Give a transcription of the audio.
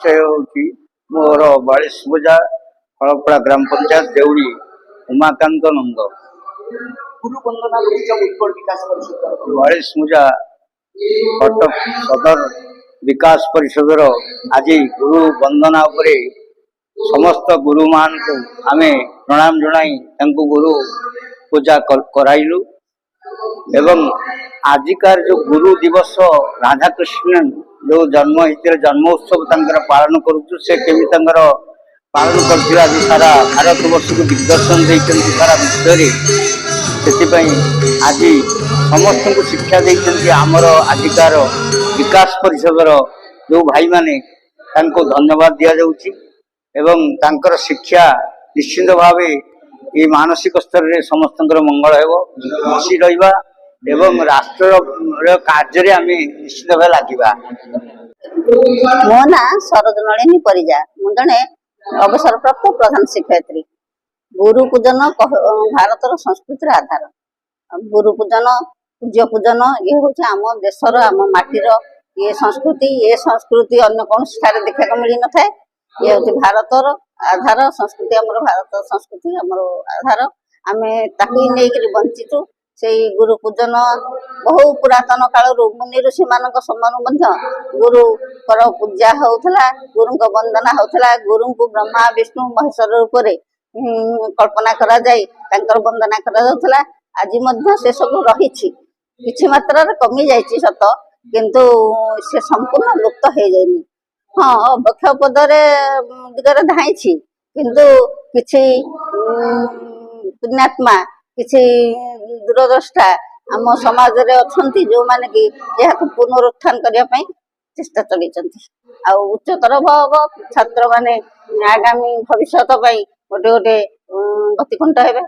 ସେ ହେଉଛି ମୋର 42 ପୂଜା ଫଳପଡ଼ା ଗ୍ରାମ ପଞ୍ଚାୟତ ଦେଉଳି ଉମାକାନ୍ତ ନନ୍ଦ। गुरु वंदना उत्सव उत्कल विकास परिषद तरफ 42 ପୂଜା କଟକ ସଦର ବିକାଶ ପରିଷଦର ଆଜି ଗୁରୁ ବନ୍ଦନା ଉପରେ ସମସ୍ତ ଗୁରୁମାନଙ୍କୁ ଆମେ ପ୍ରଣାମ ଜଣାଇ ତାଙ୍କୁ ଗୁରୁ ପୂଜା କରାଇଲୁ ଏବଂ ଆଜିକାର ଯେଉଁ ଗୁରୁ ଦିବସ ରାଧାକୃଷ୍ଣନ ଯେଉଁ ଜନ୍ମ ହେଇଥିଲେ ଜନ୍ମ ଉତ୍ସବ ତାଙ୍କର ପାଳନ କରୁଛୁ ସେ କେମିତି ତାଙ୍କର ପାଳନ କରିଥିବା ଆଜି ସାରା ଭାରତବର୍ଷକୁ ଦିଗ୍ଦର୍ଶନ ଦେଇଛନ୍ତି ସାରା ବିଶ୍ୱରେ। ସେଥିପାଇଁ ଆଜି ସମସ୍ତଙ୍କୁ ଶିକ୍ଷା ଦେଇଛନ୍ତି ଆମର ଆଜିକାର ବିକାଶ ପରିଷଦର ଯେଉଁ ଭାଇମାନେ ତାଙ୍କୁ ଧନ୍ୟବାଦ ଦିଆଯାଉଛି ଏବଂ ତାଙ୍କର ଶିକ୍ଷା ନିଶ୍ଚିତ ଭାବେ ଏ ମାନସିକ ସ୍ତରରେ ସମସ୍ତଙ୍କର ମଙ୍ଗଳ ହେବ ଖୁସି ରହିବା ଏବଂ ରାଷ୍ଟ୍ରର କାର୍ଯ୍ୟରେ ଆମେ ନିଶ୍ଚିତ ଭାବେ ଲାଗିବା। ମୋ ନାଁ ଶରଦ ନଳିନୀ ପରିଜା। ମୁଁ ଜଣେ ଅବସରପ୍ରାପ୍ତ ପ୍ରଧାନ ଶିକ୍ଷୟିତ୍ରୀ। ଗୁରୁ ପୂଜନ ଭାରତର ସଂସ୍କୃତିର ଆଧାର। ଗୁରୁ ପୂଜନ ପୂଜ୍ୟ ପୂଜନ ଇଏ ହେଉଛି ଆମ ଦେଶର ଆମ ମାଟିର ଇଏ ସଂସ୍କୃତି। ଏ ସଂସ୍କୃତି ଅନ୍ୟ କୌଣସି ଠାରେ ଦେଖିବାକୁ ମିଳିନଥାଏ। ଇଏ ହେଉଛି ଭାରତର ଆଧାର ସଂସ୍କୃତି। ଆମର ଭାରତ ସଂସ୍କୃତି ଆମର ଆଧାର। ଆମେ ତାକୁ ନେଇକରି ବଞ୍ଚିଛୁ। ସେଇ ଗୁରୁ ପୂଜନ ବହୁ ପୁରାତନ କାଳରୁ ମୁନି ଋଷି ମାନଙ୍କ ସମୟରୁ ମଧ୍ୟ ଗୁରୁଙ୍କର ପୂଜା ହଉଥିଲା, ଗୁରୁଙ୍କ ବନ୍ଦନା ହଉଥିଲା। ଗୁରୁଙ୍କୁ ବ୍ରହ୍ମା ବିଷ୍ଣୁ ମହେଶ୍ୱର ରୂପରେ କଳ୍ପନା କରାଯାଇ ତାଙ୍କର ବନ୍ଦନା କରାଯାଉଥିଲା। ଆଜି ମଧ୍ୟ ସେ ସବୁ ରହିଛି, କିଛି ମାତ୍ରାରେ କମି ଯାଇଛି ସତ, କିନ୍ତୁ ସେ ସମ୍ପୂର୍ଣ୍ଣ ଲୁପ୍ତ ହେଇଯାଇନି। ହଁ, ଅବକ୍ଷ ପଦରେ ଦିଗରେ ଧାଇଁଛି, କିନ୍ତୁ କିଛି ପୁଣ୍ୟାତ୍ମା କିଛି ଦୂରଦ୍ରଷ୍ଟା ଆମ ସମାଜରେ ଅଛନ୍ତି ଯେଉଁମାନେ କି ଏହାକୁ ପୁନରୁତ୍ଥାନ କରିବା ପାଇଁ ଚେଷ୍ଟା ଚଲେଇଛନ୍ତି। ଆଉ ଉଚ୍ଚତର ଛାତ୍ର ମାନେ ଆଗାମୀ ଭବିଷ୍ୟତ ପାଇଁ ଗୋଟେ ଗତିକୁଣ୍ଠ ହେବେ।